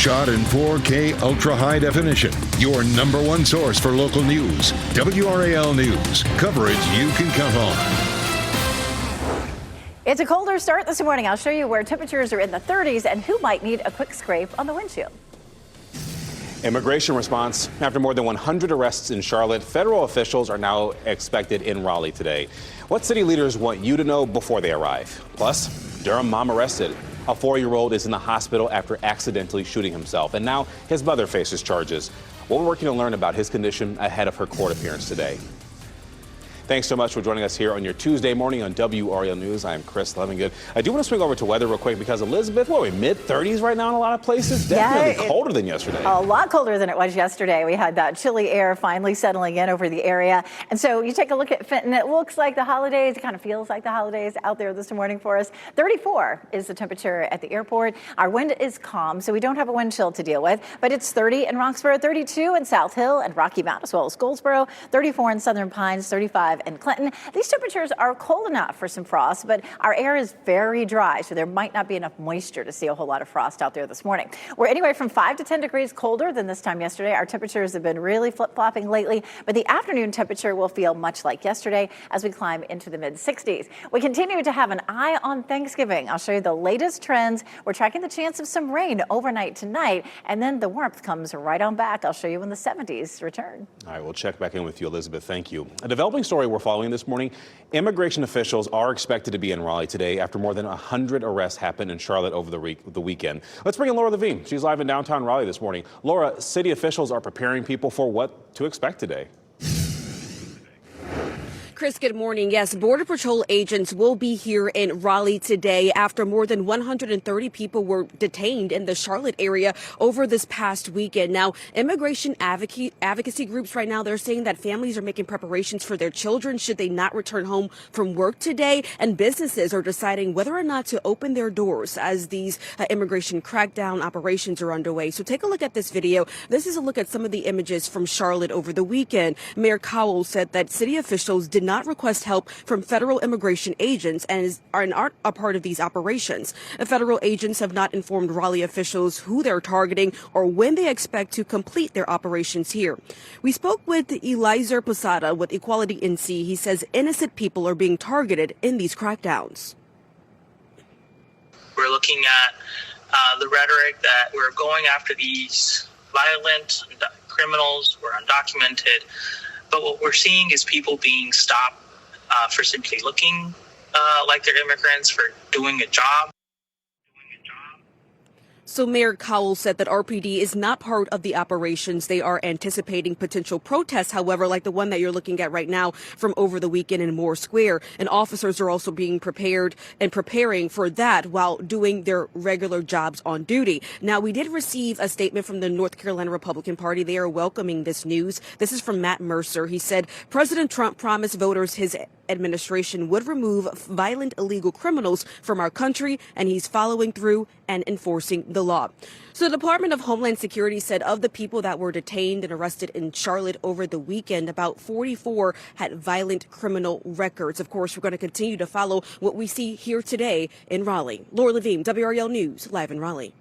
Shot in 4K ultra high definition. Your number one source for local news. WRAL News. Coverage you can count on. It's a colder start this morning. I'll show you where temperatures are in the 30s and who might need a quick scrape on the windshield. Immigration response. After more than 100 arrests in Charlotte, federal officials are now expected in Raleigh today. What city leaders want you to know before they arrive? Plus, Durham mom arrested. A 4-year-old is in the hospital after accidentally shooting himself, and now his mother faces charges. We're working to learn about his condition ahead of her court appearance today. Thanks so much for joining us here on your Tuesday morning on WRAL News. I'm Chris Levingood. I do want to swing over to weather real quick because Elizabeth, what are we, mid-30s right now in a lot of places? Definitely colder than yesterday. A lot colder than it was yesterday. We had that chilly air finally settling in over the area. And so you take a look at Fenton, it looks like the holidays, it kind of feels like the holidays out there this morning for us. 34 is the temperature at the airport. Our wind is calm, so we don't have a wind chill to deal with, but it's 30 in Roxborough, 32 in South Hill and Rocky Mount, as well as Goldsboro, 34 in Southern Pines, 35 in Clinton. These temperatures are cold enough for some frost, but our air is very dry, so there might not be enough moisture to see a whole lot of frost out there this morning. We're anywhere from 5 to 10 degrees colder than this time yesterday. Our temperatures have been really flip-flopping lately, but the afternoon temperature will feel much like yesterday as we climb into the mid-60s. We continue to have an eye on Thanksgiving. I'll show you the latest trends. We're tracking the chance of some rain overnight tonight, and then the warmth comes right on back. I'll show you when the 70s return. All right, we'll check back in with you, Elizabeth. Thank you. A developing story we're following this morning. Immigration officials are expected to be in Raleigh today after more than 100 arrests happened in Charlotte over the weekend. Let's bring in Laura Levine. She's live in downtown Raleigh this morning. Laura, city officials are preparing people for what to expect today. Chris, good morning. Yes, Border Patrol agents will be here in Raleigh today after more than 130 people were detained in the Charlotte area over this past weekend. Now, immigration advocacy groups right now, they're saying that families are making preparations for their children should they not return home from work today, and businesses are deciding whether or not to open their doors as these immigration crackdown operations are underway. So take a look at this video. This is a look at some of the images from Charlotte over the weekend. Mayor Cowell said that city officials did not request help from federal immigration agents and aren't a part of these operations. Federal agents have not informed Raleigh officials who they're targeting or when they expect to complete their operations here. We spoke with Eliezer Posada with Equality NC. He says innocent people are being targeted in these crackdowns. We're looking at the rhetoric that we're going after these violent criminals who are undocumented. But what we're seeing is people being stopped for simply looking like they're immigrants, for doing a job. So Mayor Cowell said that RPD is not part of the operations. They are anticipating potential protests, however, like the one that you're looking at right now from over the weekend in Moore Square. And officers are also being prepared and preparing for that while doing their regular jobs on duty. Now, we did receive a statement from the North Carolina Republican Party. They are welcoming this news. This is from Matt Mercer. He said President Trump promised voters his administration would remove violent illegal criminals from our country, and he's following through and enforcing the law. So the Department of Homeland Security said of the people that were detained and arrested in Charlotte over the weekend, about 44 had violent criminal records. Of course, we're going to continue to follow what we see here today in Raleigh. Laura Levine, WRAL News, live in Raleigh.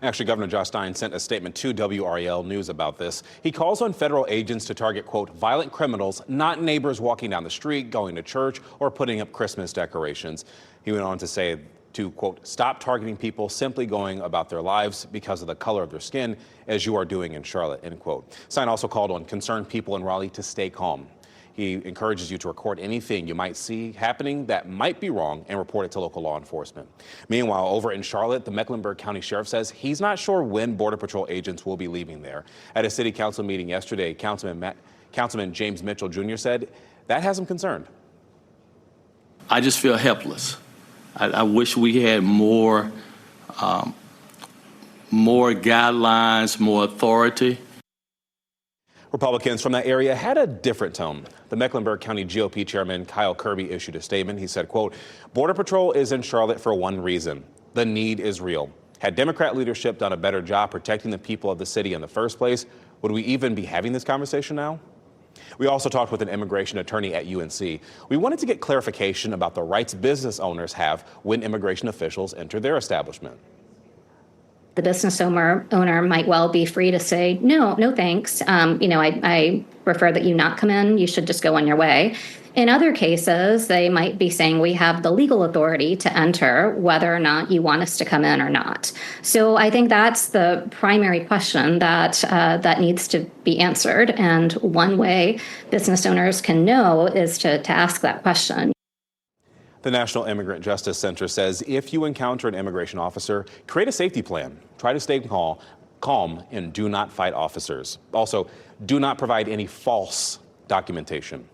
Actually, Governor Josh Stein sent a statement to WRAL News about this. He calls on federal agents to target, quote, violent criminals, not neighbors walking down the street, going to church, or putting up Christmas decorations. He went on to say to, quote, stop targeting people simply going about their lives because of the color of their skin, as you are doing in Charlotte, end quote. Stein also called on concerned people in Raleigh to stay calm. He encourages you to record anything you might see happening that might be wrong and report it to local law enforcement. Meanwhile, over in Charlotte, the Mecklenburg County Sheriff says he's not sure when Border Patrol agents will be leaving there. At a city council meeting yesterday, Councilman James Mitchell Jr. said that has him concerned. I just feel helpless. I wish we had more guidelines, more authority. Republicans from that area had a different tone. The Mecklenburg County GOP chairman Kyle Kirby issued a statement. He said, quote, Border Patrol is in Charlotte for one reason. The need is real. Had Democrat leadership done a better job protecting the people of the city in the first place, would we even be having this conversation now? We also talked with an immigration attorney at UNC. We wanted to get clarification about the rights business owners have when immigration officials enter their establishment. The business owner might well be free to say, no thanks. I prefer that you not come in. You should just go on your way. In other cases, they might be saying we have the legal authority to enter whether or not you want us to come in or not. So I think that's the primary question that needs to be answered. And one way business owners can know is to ask that question. The National Immigrant Justice Center says if you encounter an immigration officer, create a safety plan. Try to stay calm and do not fight officers. Also, do not provide any false documentation.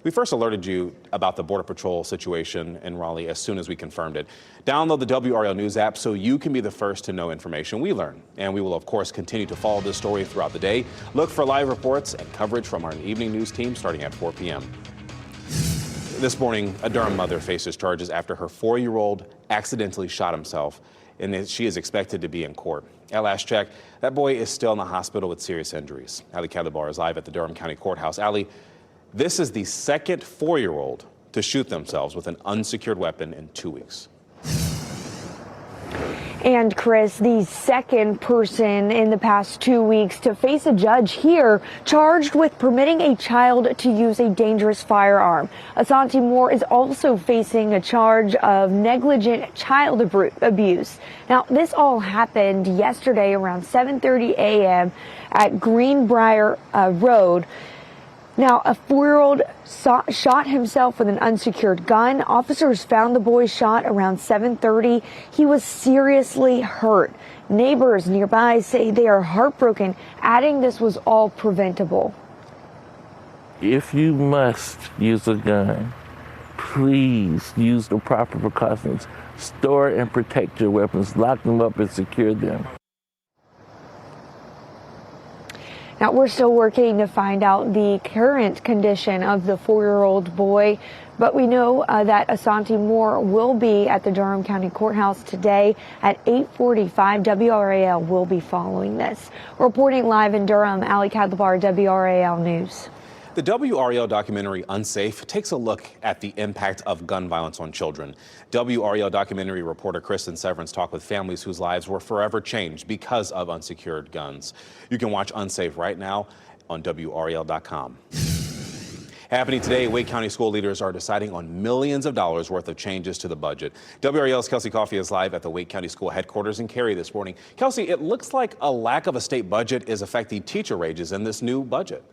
We first alerted you about the Border Patrol situation in Raleigh as soon as we confirmed it. Download the WRAL News app so you can be the first to know information we learn. And we will, of course, continue to follow this story throughout the day. Look for live reports and coverage from our evening news team starting at 4 p.m. This morning, a Durham mother faces charges after her 4-year-old accidentally shot himself, and she is expected to be in court. At last check, that boy is still in the hospital with serious injuries. Ali Kadabar is live at the Durham County Courthouse. Ali, this is the second 4-year-old to shoot themselves with an unsecured weapon in 2 weeks. And Chris, the second person in the past 2 weeks to face a judge here charged with permitting a child to use a dangerous firearm. Asante Moore is also facing a charge of negligent child abuse. Now, this all happened yesterday around 7:30 a.m. at Greenbrier Road. Now, a 4-year-old shot himself with an unsecured gun. Officers found the boy's shot around 7:30. He was seriously hurt. Neighbors nearby say they are heartbroken, adding this was all preventable. If you must use a gun, please use the proper precautions. Store and protect your weapons. Lock them up and secure them. Now, we're still working to find out the current condition of the 4-year-old boy, but we know that Asante Moore will be at the Durham County Courthouse today at 8:45. WRAL will be following this. Reporting live in Durham, Ali Kadabar, WRAL News. The WRAL documentary Unsafe takes a look at the impact of gun violence on children. WRAL documentary reporter Kristen Severance talked with families whose lives were forever changed because of unsecured guns. You can watch Unsafe right now on WRAL.com. Happening today, Wake County school leaders are deciding on millions of dollars worth of changes to the budget. WRAL's Kelsey Coffey is live at the Wake County School headquarters in Cary this morning. Kelsey, it looks like a lack of a state budget is affecting teacher wages in this new budget.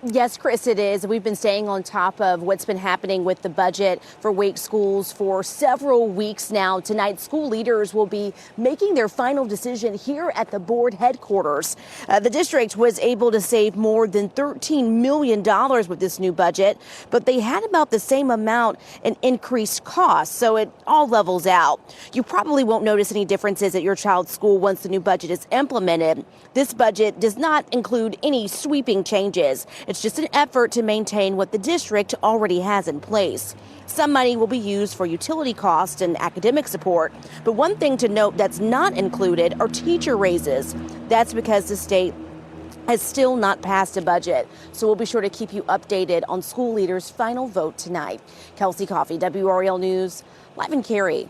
Yes, Chris, it is. We've been staying on top of what's been happening with the budget for Wake schools for several weeks now. Tonight, school leaders will be making their final decision here at the board headquarters. The district was able to save more than $13 million with this new budget, but they had about the same amount in increased costs, so it all levels out. You probably won't notice any differences at your child's school once the new budget is implemented. This budget does not include any sweeping changes. It's just an effort to maintain what the district already has in place. Some money will be used for utility costs and academic support. But one thing to note that's not included are teacher raises. That's because the state has still not passed a budget. So we'll be sure to keep you updated on school leaders' final vote tonight. Kelsey Coffey, WRAL News, live in Cary.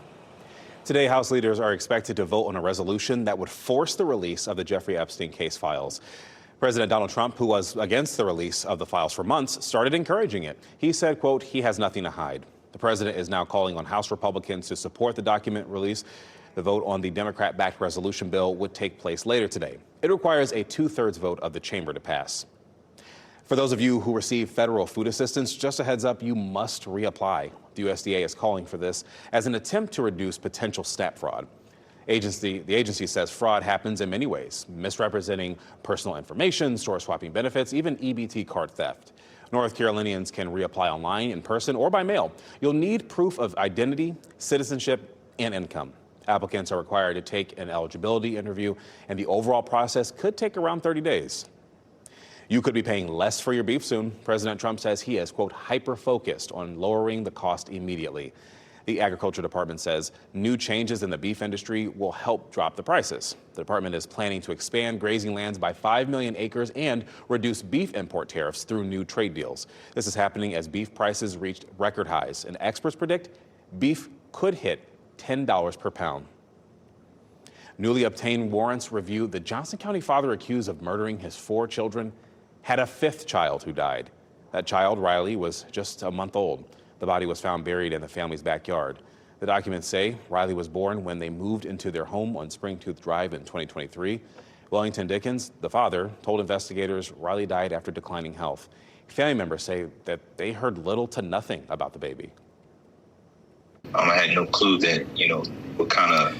Today, House leaders are expected to vote on a resolution that would force the release of the Jeffrey Epstein case files. President Donald Trump, who was against the release of the files for months, started encouraging it. He said, quote, he has nothing to hide. The president is now calling on House Republicans to support the document release. The vote on the Democrat-backed resolution bill would take place later today. It requires a 2/3 vote of the chamber to pass. For those of you who receive federal food assistance, just a heads up, you must reapply. The USDA is calling for this as an attempt to reduce potential SNAP fraud. The agency says fraud happens in many ways, misrepresenting personal information, store swapping benefits, even EBT card theft. North Carolinians can reapply online, in person, or by mail. You'll need proof of identity, citizenship, and income. Applicants are required to take an eligibility interview, and the overall process could take around 30 days. You could be paying less for your beef soon. President Trump says he is, quote, hyper-focused on lowering the cost immediately. The Agriculture Department says new changes in the beef industry will help drop the prices. The department is planning to expand grazing lands by 5 million acres and reduce beef import tariffs through new trade deals. This is happening as beef prices reached record highs, and experts predict beef could hit $10 per pound. Newly obtained warrants review the Johnson County father accused of murdering his 4 children had a 5th child who died. That child, Riley, was just a month old. The body was found buried in the family's backyard. The documents say Riley was born when they moved into their home on Springtooth Drive in 2023. Wellington Dickens, the father, told investigators Riley died after declining health. Family members say that they heard little to nothing about the baby. I had no clue that, what kind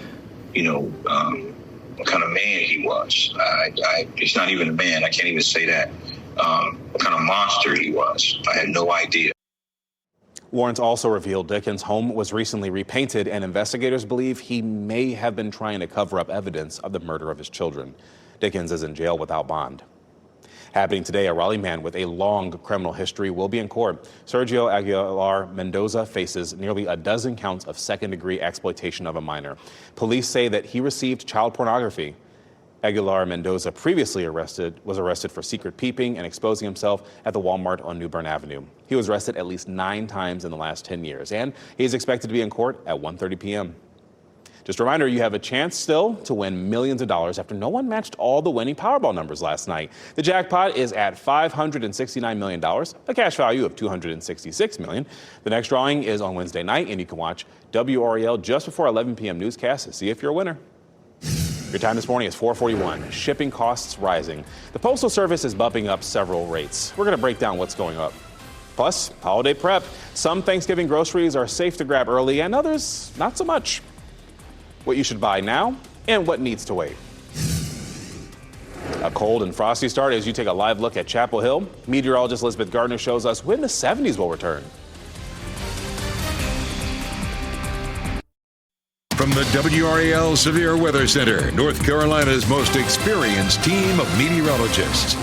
of man he was. He's not even a man. I can't even say that. What kind of monster he was. I had no idea. Warrants also revealed Dickens' home was recently repainted, and investigators believe he may have been trying to cover up evidence of the murder of his children. Dickens is in jail without bond. Happening today, a Raleigh man with a long criminal history will be in court. Sergio Aguilar Mendoza faces nearly a dozen counts of second-degree exploitation of a minor. Police say that he received child pornography. Aguilar Mendoza previously was arrested for secret peeping and exposing himself at the Walmart on New Bern Avenue. He was arrested at least 9 times in the last 10 years, and he's expected to be in court at 1:30 p.m. Just a reminder, you have a chance still to win millions of dollars after no one matched all the winning Powerball numbers last night. The jackpot is at $569 million, a cash value of $266 million. The next drawing is on Wednesday night, and you can watch WRAL just before 11 p.m. newscast to see if you're a winner. Your time this morning is 4:41. Shipping costs rising. The Postal Service is bumping up several rates. We're going to break down what's going up. Plus, holiday prep. Some Thanksgiving groceries are safe to grab early and others not so much. What you should buy now and what needs to wait. A cold and frosty start as you take a live look at Chapel Hill. Meteorologist Elizabeth Gardner shows us when the 70s will return. From the WRAL Severe Weather Center, North Carolina's most experienced team of meteorologists.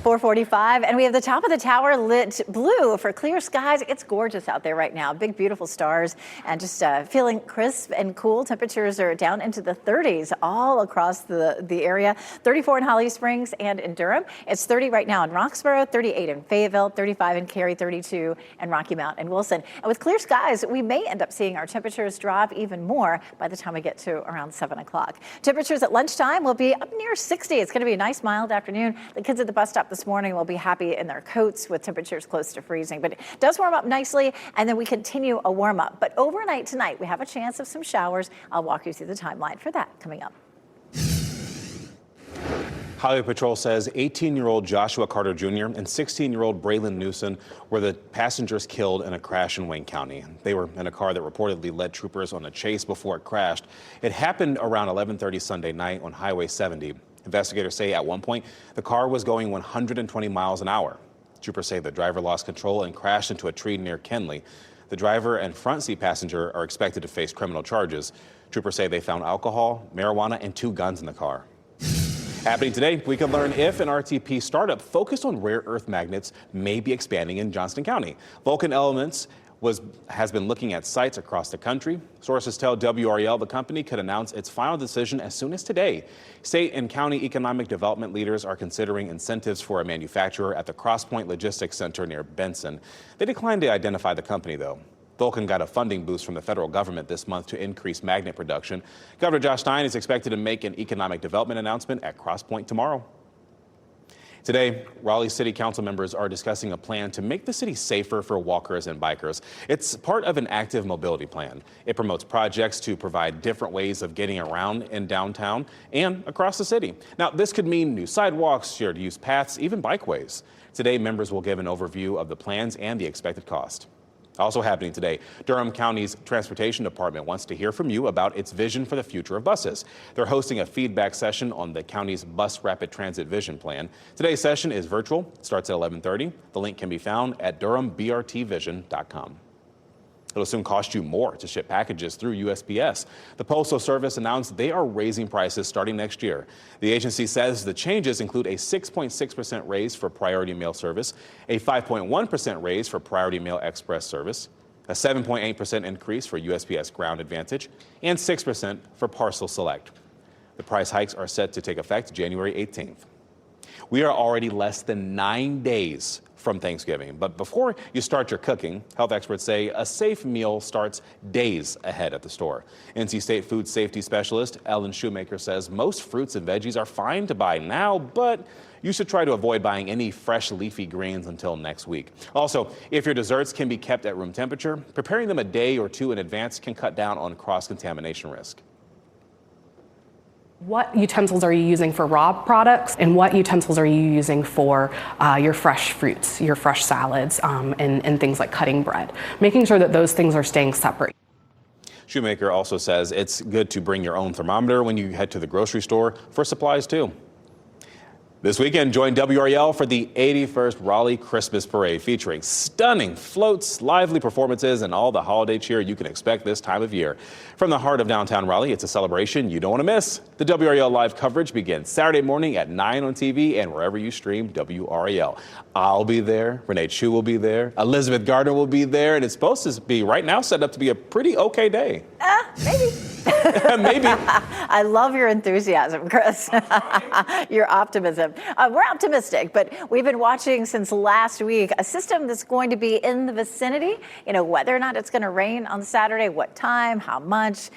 4:45, and we have the top of the tower lit blue for clear skies. It's gorgeous out there right now. Big, beautiful stars, and just feeling crisp and cool. Temperatures are down into the 30s all across the area. 34 in Holly Springs and in Durham. It's 30 right now in Roxborough, 38 in Fayetteville, 35 in Cary, 32 in Rocky Mount and Wilson. And with clear skies, we may end up seeing our temperatures drop even more by the time we get to around 7 o'clock. Temperatures at lunchtime will be up near 60. It's going to be a nice, mild afternoon. The kids at the bus stop this morning will be happy in their coats with temperatures close to freezing, but it does warm up nicely, and then we continue a warm up. But overnight tonight, we have a chance of some showers. I'll walk you through the timeline for that coming up. Highway Patrol says 18-year-old Joshua Carter Jr. and 16-year-old Braylon Newsom were the passengers killed in a crash in Wayne County. They were in a car that reportedly led troopers on a chase before it crashed. It happened around 11:30 Sunday night on Highway 70. Investigators say at one point the car was going 120 miles an hour. Troopers say the driver lost control and crashed into a tree near Kenley. The driver and front seat passenger are expected to face criminal charges. Troopers say they found alcohol, marijuana, and 2 guns in the car. Happening today, we can learn if an RTP startup focused on rare earth magnets may be expanding in Johnston County. Vulcan Elements has been looking at sites across the country. Sources tell WRAL the company could announce its final decision as soon as today. State and county economic development leaders are considering incentives for a manufacturer at the Crosspoint Logistics Center near Benson. They declined to identify the company, though. Vulcan got a funding boost from the federal government this month to increase magnet production. Governor Josh Stein is expected to make an economic development announcement at Crosspoint tomorrow. Today, Raleigh City Council members are discussing a plan to make the city safer for walkers and bikers. It's part of an active mobility plan. It promotes projects to provide different ways of getting around in downtown and across the city. Now, this could mean new sidewalks, shared use paths, even bikeways. Today, members will give an overview of the plans and the expected cost. Also happening today, Durham County's Transportation Department wants to hear from you about its vision for the future of buses. They're hosting a feedback session on the county's Bus Rapid Transit Vision Plan. Today's session is virtual. It starts at 11:30. The link can be found at durhambrtvision.com. It'll soon cost you more to ship packages through USPS. The Postal Service announced they are raising prices starting next year. The agency says the changes include a 6.6% raise for Priority Mail Service, a 5.1% raise for Priority Mail Express Service, a 7.8% increase for USPS Ground Advantage, and 6% for Parcel Select. The price hikes are set to take effect January 18th. We are already less than 9 days from Thanksgiving. But before you start your cooking, health experts say a safe meal starts days ahead at the store. NC State food safety specialist Ellen Shoemaker says most fruits and veggies are fine to buy now, but you should try to avoid buying any fresh leafy greens until next week. Also, if your desserts can be kept at room temperature, preparing them a day or two in advance can cut down on cross-contamination risk. What utensils are you using for raw products, and what utensils are you using for your fresh fruits, your fresh salads, and things like cutting bread? Making sure that those things are staying separate. Shoemaker also says it's good to bring your own thermometer when you head to the grocery store for supplies too. This weekend, join WRAL for the 81st Raleigh Christmas Parade, featuring stunning floats, lively performances, and all the holiday cheer you can expect this time of year. From the heart of downtown Raleigh, it's a celebration you don't want to miss. The WRAL live coverage begins Saturday morning at 9 on TV and wherever you stream WRAL. I'll be there. Renee Chu will be there. Elizabeth Gardner will be there. And it's supposed to be right now set up to be a pretty okay day. Maybe. Maybe. I love your enthusiasm, Chris. Your optimism. We're optimistic, but we've been watching since last week a system that's going to be in the vicinity. You know, whether or not it's going to rain on Saturday, what time, how much.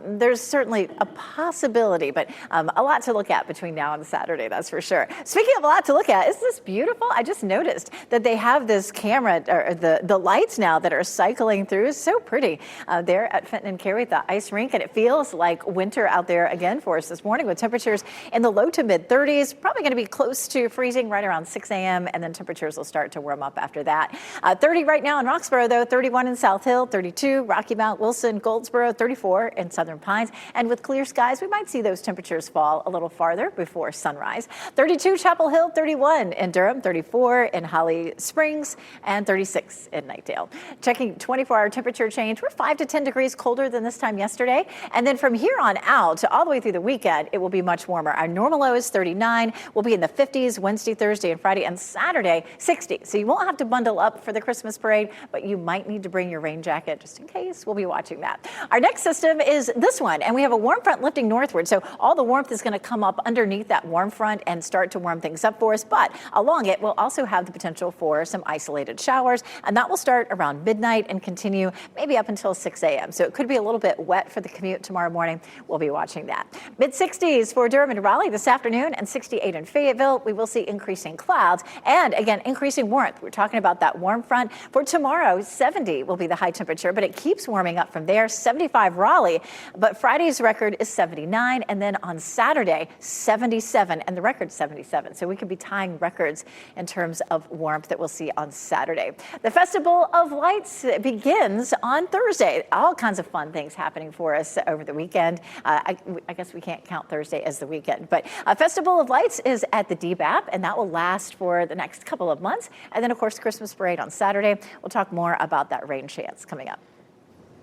There's certainly a possibility, but a lot to look at between now and Saturday, that's for sure. Speaking of a lot to look at, isn't this beautiful? I just noticed that they have this camera, or the lights now that are cycling through. It's so pretty there at Fenton and Cary, the ice rink, and it feels like winter out there again for us this morning with temperatures in the low to mid 30s, probably going to be close to freezing right around 6 a.m. and then temperatures will start to warm up after that. 30 right now in Roxborough, though, 31 in South Hill, 32 Rocky Mount, Wilson, Goldsboro, 34 in Southern Pines. And with clear skies, we might see those temperatures fall a little farther before sunrise. 32 Chapel Hill, 31 in Durham, 34 in Holly Springs, and 36 in Knightdale. Checking 24-hour temperature change, we're 5 to 10 degrees colder than this time yesterday. And then from here on out, all the way through the weekend, it will be much warmer. Our normal low is 39. We'll be in the 50s Wednesday, Thursday, and Friday, and Saturday, 60. So you won't have to bundle up for the Christmas parade, but you might need to bring your rain jacket just in case. We'll be watching that. Our next system is this one, and we have a warm front lifting northward. So all the warmth is going to come up underneath that warm front and start to warm things up for us. But along it, we'll also have the potential for some isolated showers, and that will start around midnight and continue maybe up until 6 a.m. So it could be a little bit wet for the commute tomorrow morning. We'll be watching that. Mid-60s for Durham and Raleigh this afternoon, and 68 in Fayetteville. We will see increasing clouds and, again, increasing warmth. We're talking about that warm front. For tomorrow, 70 will be the high temperature, but it keeps warming up from there. 75 Raleigh, but Friday's record is 79, and then on Saturday, 77, and the record's 77. So we could be tying records in terms of warmth that we'll see on Saturday. The Festival of Lights begins on Thursday. All kinds of fun things happening for us over the weekend. I guess we can't count Thursday as the weekend, but Festival of Lights is at the DBAP, and that will last for the next couple of months. And then, of course, Christmas parade on Saturday. We'll talk more about that rain chance coming up.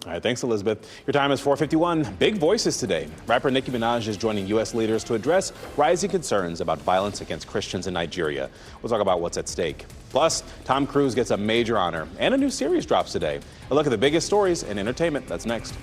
All right, thanks, Elizabeth. Your time is 4:51. Big voices today. Rapper Nicki Minaj is joining U.S. leaders to address rising concerns about violence against Christians in Nigeria. We'll talk about what's at stake. Plus, Tom Cruise gets a major honor, and a new series drops today. A look at the biggest stories in entertainment. That's next.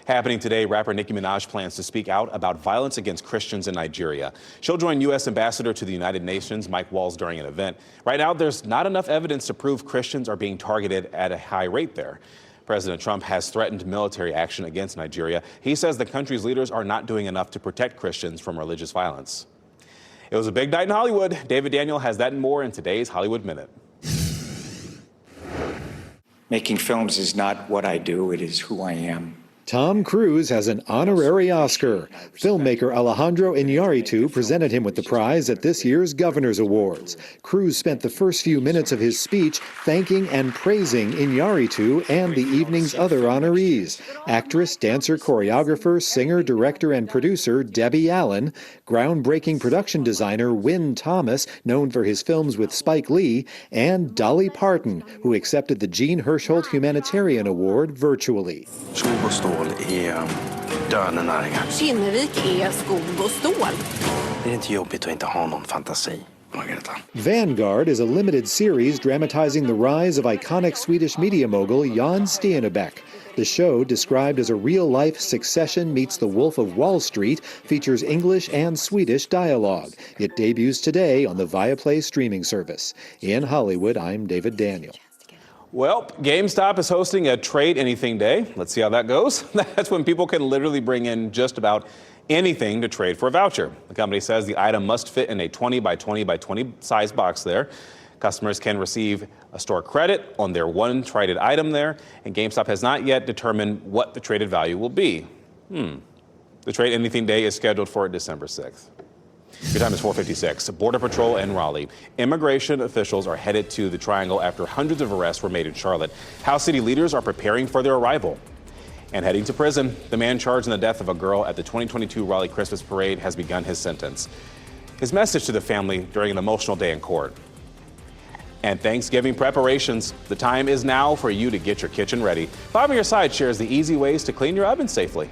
Happening today, rapper Nicki Minaj plans to speak out about violence against Christians in Nigeria. She'll join U.S. Ambassador to the United Nations, Mike Walls, during an event. Right now, there's not enough evidence to prove Christians are being targeted at a high rate there. President Trump has threatened military action against Nigeria. He says the country's leaders are not doing enough to protect Christians from religious violence. It was a big night in Hollywood. David Daniel has that and more in today's Hollywood Minute. Making films is not what I do, it is who I am. Tom Cruise has an honorary Oscar. Filmmaker Alejandro Iñárritu presented him with the prize at this year's Governor's Awards. Cruise spent the first few minutes of his speech thanking and praising Iñárritu and the evening's other honorees: actress, dancer, choreographer, singer, director, and producer Debbie Allen, groundbreaking production designer Wynn Thomas, known for his films with Spike Lee, and Dolly Parton, who accepted the Jean Hersholt Humanitarian Award virtually. Är dödenäringar. Kinnevik är skog och stål. Det är inte jobbigt att inte ha någon fantasi. Vanguard is a limited series dramatizing the rise of iconic Swedish media mogul Jan Stenbeck. The show, described as a real-life Succession meets The Wolf of Wall Street, features English and Swedish dialogue. It debuts today on the Viaplay streaming service. In Hollywood, I'm David Daniel. Well, GameStop is hosting a Trade Anything Day. Let's see how that goes. That's when people can literally bring in just about anything to trade for a voucher. The company says the item must fit in a 20 by 20 by 20 size box there. Customers can receive a store credit on their one traded item there, and GameStop has not yet determined what the traded value will be. The Trade Anything Day is scheduled for December 6th. Your time is 4:56. Border Patrol in Raleigh. Immigration officials are headed to the Triangle after hundreds of arrests were made in Charlotte. House city leaders are preparing for their arrival. And heading to prison, the man charged in the death of a girl at the 2022 Raleigh Christmas Parade has begun his sentence. His message to the family during an emotional day in court. And Thanksgiving preparations. The time is now for you to get your kitchen ready. Bob on Your Side shares the easy ways to clean your oven safely.